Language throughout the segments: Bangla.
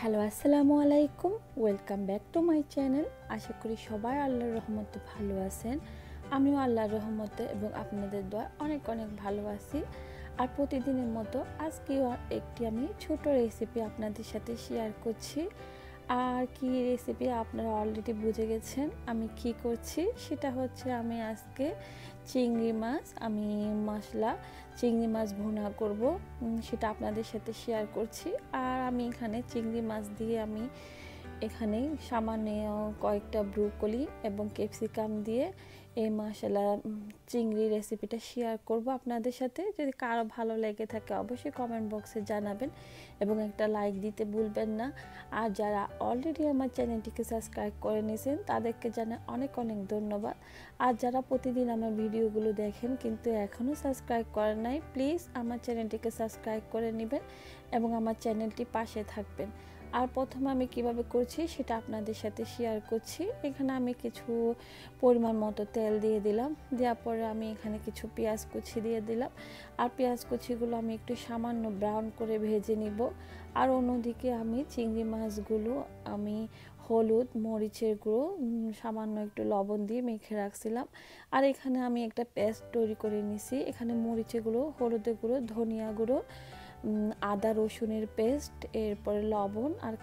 হ্যালো আসসালামু আলাইকুম, welcome back to my channel. আশা করি সবাই আল্লাহর রহমতে ভালো আছেন। আমিও আল্লাহর রহমতে এবং আপনাদের দোয়া অনেক অনেক ভালো আছি। আর প্রতিদিনের মতো আজকেও একটি আমি ছোট রেসিপি আপনাদের সাথে শেয়ার করছি। আর কি রেসিপি আপনারা অলরেডি বুঝে গেছেন আমি কি করছি। সেটা হচ্ছে আমি আজকে চিংড়ি মাছ মশলা চিংড়ি মাছ ভুনা করব, সেটা আপনাদের সাথে শেয়ার করছি। আর আমি এখানে চিংড়ি মাছ দিয়ে আমি এখানে সামান্য কয়েকটা ব্রোকলি এবং ক্যাপসিকাম দিয়ে এই মশলা চিংড়ি রেসিপিটা শেয়ার করব আপনাদের সাথে। যদি কারো ভালো লেগে থাকে অবশ্যই কমেন্ট বক্সে জানাবেন এবং একটা লাইক দিতে ভুলবেন না। আর যারা অলরেডি আমার চ্যানেলটিকে সাবস্ক্রাইব করে নিয়েছেন তাদেরকে জানাই অনেক অনেক ধন্যবাদ। আর যারা প্রতিদিন আমার ভিডিওগুলো দেখেন কিন্তু এখনও সাবস্ক্রাইব করেন নাই, প্লিজ আমার চ্যানেলটিকে সাবস্ক্রাইব করে নেবেন এবং আমার চ্যানেলটি পাশে থাকবেন। আর প্রথমে আমি কিভাবে করছি সেটা আপনাদের সাথে শেয়ার করছি। এখানে আমি কিছু পরিমাণ মতো তেল দিয়ে দিলাম, দেওয়ার পরে আমি এখানে কিছু পেঁয়াজ কুচি দিয়ে দিলাম। আর পেঁয়াজ কুচিগুলো আমি একটু সামান্য ব্রাউন করে ভেজে নিব। আর অন্যদিকে আমি চিংড়ি মাছগুলো আমি হলুদ মরিচের গুঁড়ো সামান্য একটু লবণ দিয়ে মেখে রাখছিলাম। আর এখানে আমি একটা পেস্ট তৈরি করে নিছি। এখানে মরিচের গুঁড়ো, হলুদের গুঁড়ো, ধনিয়া গুঁড়ো, আদা রসুনের পেস্ট, এরপরে লবণ আর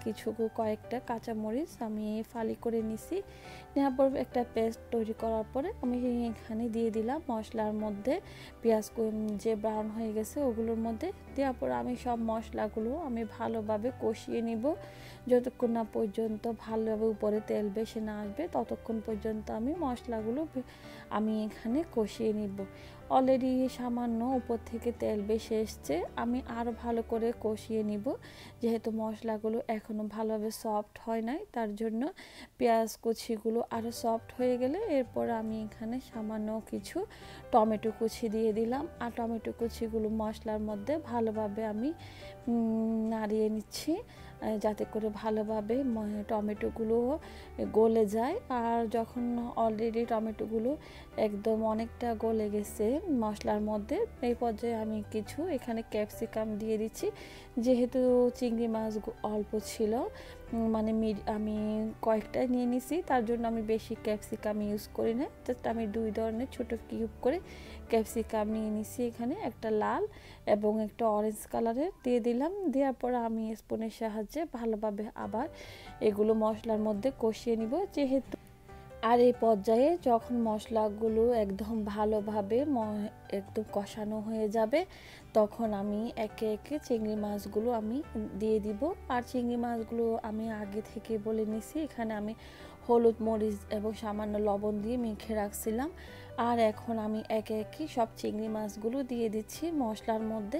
কয়েকটা কাঁচামরিচ আমি ফালি করে নিছি। নেওয়ার পর একটা পেস্ট তৈরি করার পরে আমি এখানে দিয়ে দিলাম মশলার মধ্যে। পেঁয়াজ যে ব্রাউন হয়ে গেছে ওগুলোর মধ্যে দেওয়ার পর আমি সব মশলাগুলো আমি ভালোভাবে কষিয়ে নিব। যতক্ষণ না পর্যন্ত ভালোভাবে উপরে তেল বেশি না আসবে ততক্ষণ পর্যন্ত আমি মশলাগুলো আমি এখানে কষিয়ে নিব। অলরেডি সামান্য উপর থেকে তেল বেশি এসছে, আমি আরও ভালো করে কষিয়ে নিব। যেহেতু মশলাগুলো এখনও ভালোভাবে সফট হয় নাই, তার জন্য পেঁয়াজ কুচিগুলো আরও সফট হয়ে গেলে এরপর আমি এখানে সামান্য কিছু টমেটো কুচি দিয়ে দিলাম। আর টমেটো কুচিগুলো মশলার মধ্যে ভালোভাবে আমি নাড়িয়ে নিচ্ছি যাতে করে ভালোভাবে টমেটোগুলো গলে যায়। আর যখন অলরেডি টমেটোগুলো একদম অনেকটা গলে গেছে মশলার মধ্যে, এই পর্যায়ে আমি কিছু এখানে ক্যাপসিকাম দিয়ে দিচ্ছি। যেহেতু চিংড়ি মাছ অল্প ছিল, মানে আমি কয়েকটা নিয়ে নিছি, তার জন্য আমি বেশি ক্যাপসিকাম ইউজ করি না। জাস্ট আমি 2 ধরনের ছোট কিউব করে ক্যাপসিকাম নিয়ে নিছি। এখানে একটা লাল এবং একটা অরেঞ্জ কালারের দিয়ে দিলাম। দেওয়ার পর আমি স্পুনের সাহায্যে ভালোভাবে আবার এগুলো মশলার মধ্যে কষিয়ে নিব। যেহেতু আর এই পর্যায়ে যখন মশলাগুলো একদম ভালোভাবে একদম কষানো হয়ে যাবে তখন আমি একে একে চিংড়ি মাছগুলো আমি দিয়ে দিব। আর চিংড়ি মাছগুলো আমি আগে থেকে বলে নিছি, এখানে আমি হলুদ মরিচ এবং সামান্য লবণ দিয়ে মেখে রাখছিলাম। আর এখন আমি একে একে সব চিংড়ি মাছগুলো দিয়ে দিচ্ছি মশলার মধ্যে।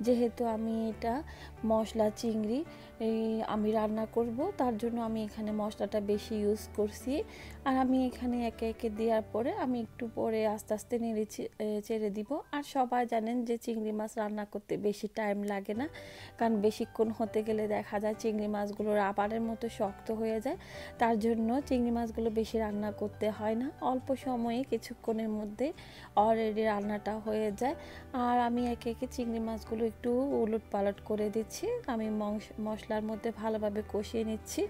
যেহেতু আমি এটা মশলা চিংড়ি আমি রান্না করব, তার জন্য আমি এখানে মশলাটা বেশি ইউজ করছি। আর আমি এখানে একে একে দেওয়ার পরে আমি একটু পরে আস্তে আস্তে নেড়ে চেড়ে দিব। আর সবাই জানেন যে চিংড়ি মাছ রান্না করতে বেশি টাইম লাগে না, কারণ বেশিক্ষণ হতে গেলে দেখা যায় চিংড়ি মাছগুলো রাবারের মতো শক্ত হয়ে যায়। তার জন্য চিংড়ি মাছগুলো বেশি রান্না করতে হয় না, অল্প সময়ে কিছুক্ষণের মধ্যে অলরেডি রান্নাটা হয়ে যায়। আর আমি একে একে চিংড়ি মাছগুলো একটু উলট পালট করে দিচ্ছি। আমি মশলার মধ্যে ভালোভাবে কষিয়ে নিচ্ছি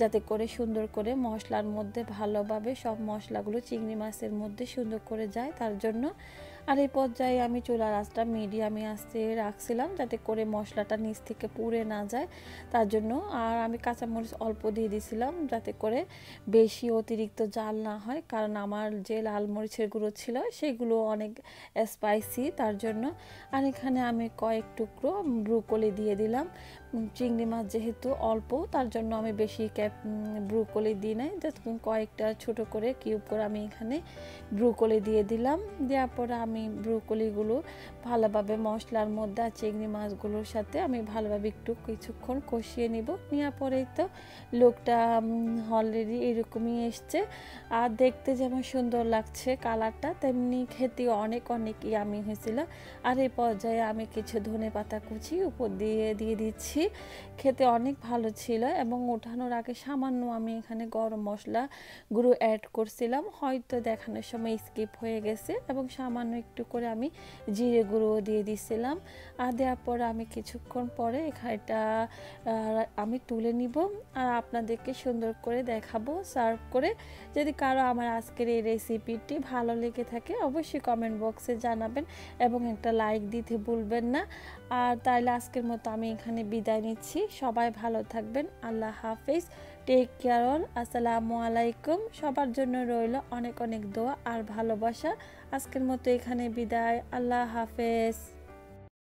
যাতে করে সুন্দর করে মশলার মধ্যে ভালোভাবে সব মশলাগুলো চিংড়ি মাছের মধ্যে সুন্দর করে যায়, তার জন্য। আর এই পর্যায়ে আমি চুলার আঁচটা মিডিয়ামে আঁচে রাখছিলাম যাতে করে মশলাটা নিচ থেকে পুড়ে না যায়, তার জন্য। আর আমি কাঁচামরিচ অল্প দিয়ে দিয়েছিলাম যাতে করে বেশি অতিরিক্ত জাল না হয়, কারণ আমার যে লাল মরিচের গুঁড়ো ছিল সেগুলো অনেক স্পাইসি, তার জন্য। আর এখানে আমি কয়েক টুকরো ব্রোকলি দিয়ে দিলাম। চিংড়ি মাছ যেহেতু অল্প তার জন্য আমি বেশি ব্রোকলি দিই নাই, জাস্ট কয়েকটা ছোট করে কিউব করে আমি এখানে ব্রোকলি দিয়ে দিলাম। দেওয়ার পরে আমি ব্রোকলিগুলো ভালোভাবে মশলার মধ্যে আর চিংড়ি মাছগুলোর সাথে আমি ভালোভাবে একটু কিছুক্ষণ কষিয়ে নিব। নেওয়ার পরেই তো লোকটা অলরেডি এরকমই এসছে। আর দেখতে যেমন সুন্দর লাগছে কালারটা, তেমনি খেতে অনেক অনেক ইয়ামি হয়েছিল। আর এই পর্যায়ে আমি কিছু ধনেপাতা কুচি উপর দিয়ে দিচ্ছি। খেতে অনেক ভালো ছিল এবং ওঠানোর আগে সামান্য আমি এখানে গরম মশলা গুঁড়ো অ্যাড করছিলাম, হয়তো দেখানোর সময় স্কিপ হয়ে গেছে, এবং সামান্য একটু করে আমি জিরে গুঁড়ো দিয়ে দিয়েছিলাম। আর দেওয়ার পরে আমি কিছুক্ষণ পরে এটা আমি তুলে নিব আর আপনাদেরকে সুন্দর করে দেখাবো সার্ভ করে। যদি কারো আমার আজকের এই রেসিপিটি ভালো লেগে থাকে অবশ্যই কমেন্ট বক্সে জানাবেন এবং একটা লাইক দিতে ভুলবেন না। আর তাইলে আজকের মতো আমি এখানে বিদায় নিচ্ছি। সবাই ভালো থাকবেন। আল্লাহ হাফেজ। Take care all. আসসালামু আলাইকুম। সবার জন্য রইল অনেক অনেক দোয়া আর ভালোবাসা। আজকের মতো এখানে বিদায়। আল্লাহ হাফেজ।